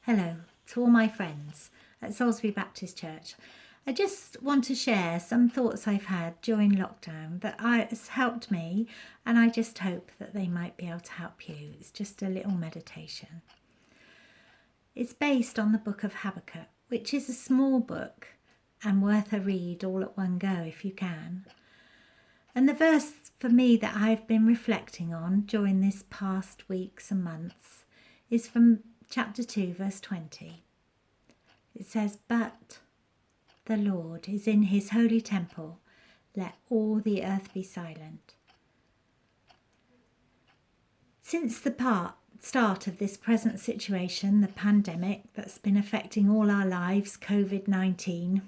Hello to all my friends at Salisbury Baptist Church. I just want to share some thoughts I've had during lockdown that has helped me, and I just hope that they might be able to help you. It's just a little meditation. It's based on the book of Habakkuk, which is a small book and worth a read all at one go if you can. And the verse for me that I've been reflecting on during this past weeks and months is from chapter 2, verse 20. It says, "But the Lord is in his holy temple. Let all the earth be silent." Since the start of this present situation, the pandemic that's been affecting all our lives, COVID-19,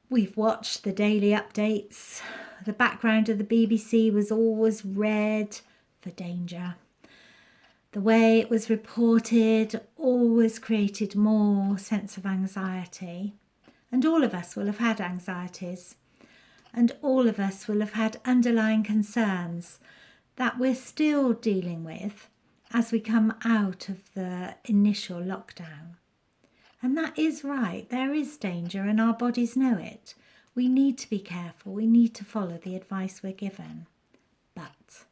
we've watched the daily updates. The background of the BBC was always red for danger. The way it was reported always created more sense of anxiety. And all of us will have had anxieties. And all of us will have had underlying concerns that we're still dealing with as we come out of the initial lockdown. And that is right. There is danger and our bodies know it. We need to be careful. We need to follow the advice we're given. But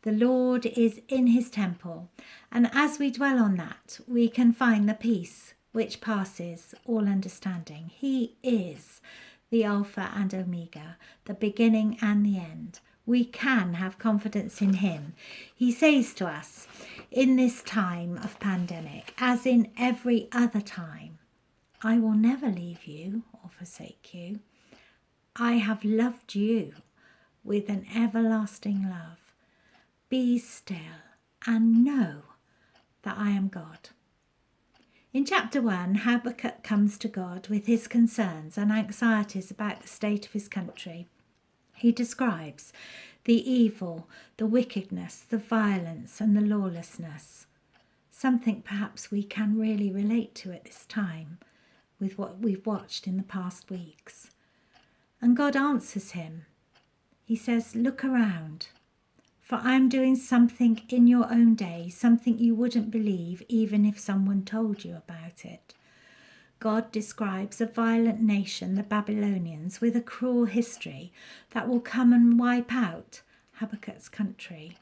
the Lord is in his temple, and as we dwell on that, we can find the peace which passes all understanding. He is the Alpha and Omega, the beginning and the end. We can have confidence in him. He says to us, in this time of pandemic, as in every other time, "I will never leave you or forsake you. I have loved you with an everlasting love. Be still and know that I am God." In chapter 1, Habakkuk comes to God with his concerns and anxieties about the state of his country. He describes the evil, the wickedness, the violence and the lawlessness. Something perhaps we can really relate to at this time with what we've watched in the past weeks. And God answers him. He says, "Look around. For I'm doing something in your own day, something you wouldn't believe even if someone told you about it." God describes a violent nation, the Babylonians, with a cruel history that will come and wipe out Habakkuk's country.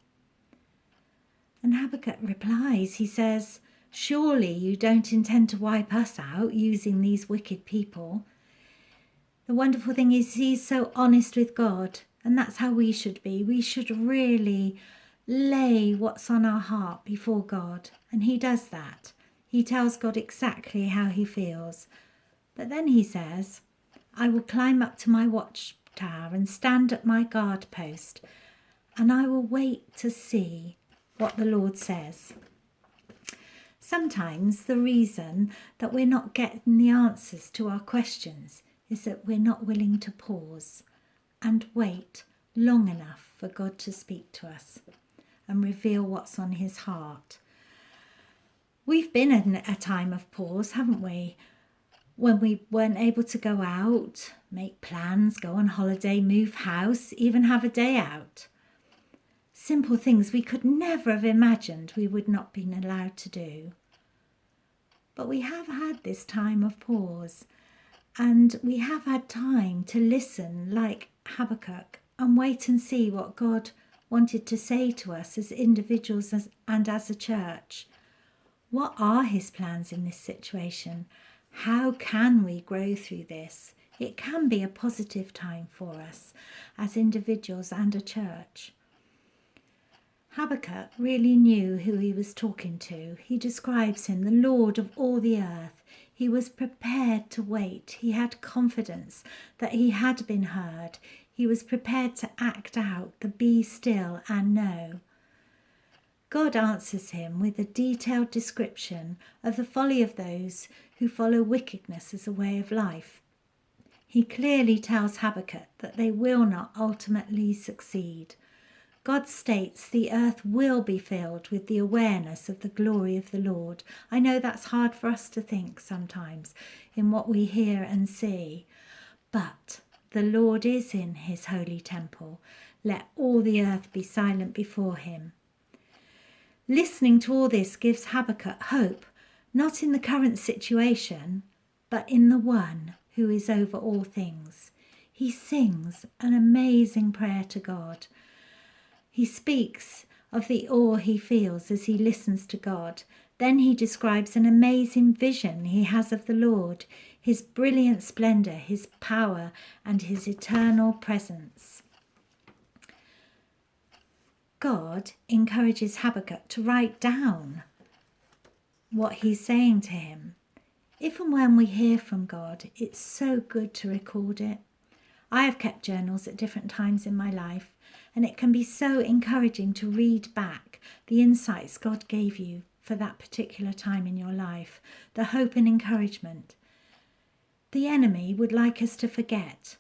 And Habakkuk replies, he says, "Surely you don't intend to wipe us out using these wicked people." The wonderful thing is he's so honest with God. And that's how we should be. We should really lay what's on our heart before God. And he does that. He tells God exactly how he feels. But then he says, "I will climb up to my watchtower and stand at my guard post, and I will wait to see what the Lord says." Sometimes the reason that we're not getting the answers to our questions is that we're not willing to pause and wait long enough for God to speak to us and reveal what's on his heart. We've been in a time of pause, haven't we? When we weren't able to go out, make plans, go on holiday, move house, even have a day out. Simple things we could never have imagined we would not be allowed to do. But we have had this time of pause, and we have had time to listen like Habakkuk and wait and see what God wanted to say to us as individuals and as a church. What are his plans in this situation? How can we grow through this? It can be a positive time for us as individuals and a church. Habakkuk really knew who he was talking to. He describes him, the Lord of all the earth. He was prepared to wait. He had confidence that he had been heard. He was prepared to act out the be still and know. God answers him with a detailed description of the folly of those who follow wickedness as a way of life. He clearly tells Habakkuk that they will not ultimately succeed. God states the earth will be filled with the awareness of the glory of the Lord. I know that's hard for us to think sometimes in what we hear and see. But the Lord is in his holy temple. Let all the earth be silent before him. Listening to all this gives Habakkuk hope, not in the current situation, but in the one who is over all things. He sings an amazing prayer to God. He speaks of the awe he feels as he listens to God. Then he describes an amazing vision he has of the Lord, his brilliant splendor, his power, and his eternal presence. God encourages Habakkuk to write down what he's saying to him. If and when we hear from God, it's so good to record it. I have kept journals at different times in my life, and it can be so encouraging to read back the insights God gave you for that particular time in your life, the hope and encouragement. The enemy would like us to forget.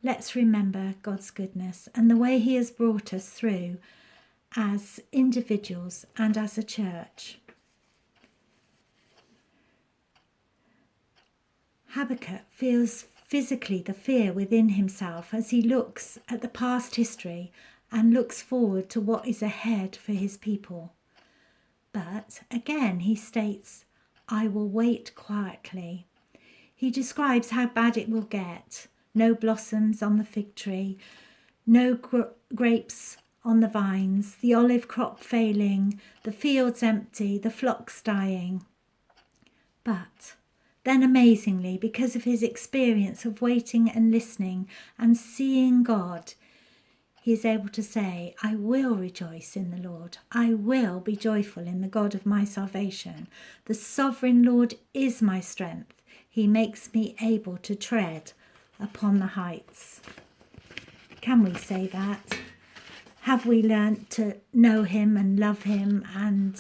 Let's remember God's goodness and the way he has brought us through as individuals and as a church. Habakkuk feels physically the fear within himself as he looks at the past history and looks forward to what is ahead for his people. But again, he states, I will wait quietly. He describes how bad it will get. No blossoms on the fig tree, no grapes on the vines, the olive crop failing, the fields empty, the flocks dying. But then amazingly, because of his experience of waiting and listening and seeing God, he is able to say, I will rejoice in the Lord. I will be joyful in the God of my salvation. The sovereign Lord is my strength. He makes me able to tread upon the heights. Can we say that? Have we learnt to know him and love him and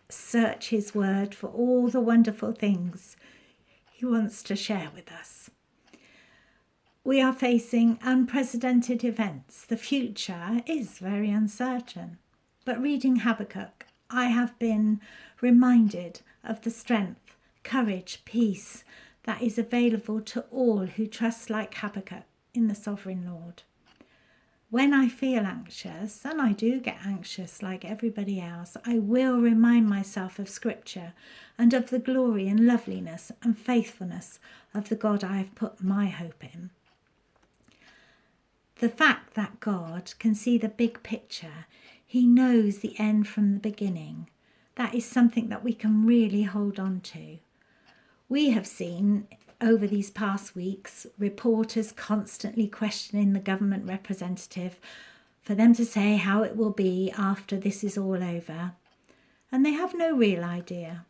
search his word for all the wonderful things he wants to share with us? We are facing unprecedented events. The future is very uncertain. But reading Habakkuk, I have been reminded of the strength, courage, peace that is available to all who trust like Habakkuk in the sovereign Lord. When I feel anxious, and I do get anxious like everybody else, I will remind myself of Scripture and of the glory and loveliness and faithfulness of the God I have put my hope in. The fact that God can see the big picture, he knows the end from the beginning, that is something that we can really hold on to. We have seen over these past weeks reporters constantly questioning the government representative for them to say how it will be after this is all over. And they have no real idea.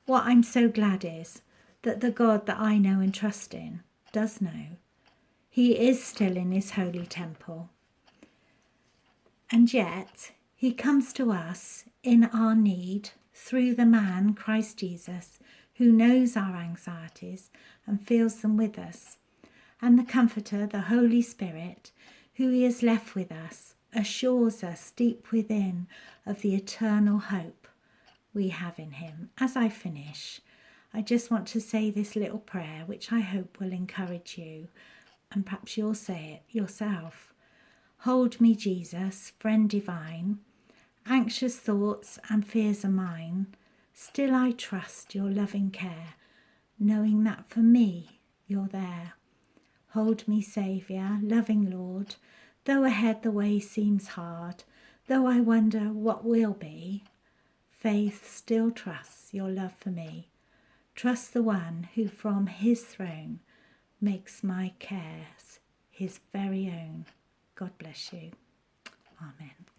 What I'm so glad is that the God that I know and trust in does know. He is still in his holy temple. And yet he comes to us in our need through the man, Christ Jesus, who knows our anxieties and feels them with us. And the Comforter, the Holy Spirit, who he has left with us, assures us deep within of the eternal hope we have in him. As I finish, I just want to say this little prayer, which I hope will encourage you, and perhaps you'll say it yourself. Hold me, Jesus, friend divine. Anxious thoughts and fears are mine. Still I trust your loving care, knowing that for me you're there. Hold me, Saviour, loving Lord, though ahead the way seems hard, though I wonder what will be, faith still trusts your love for me. Trust the one who from his throne makes my cares his very own. God bless you. Amen.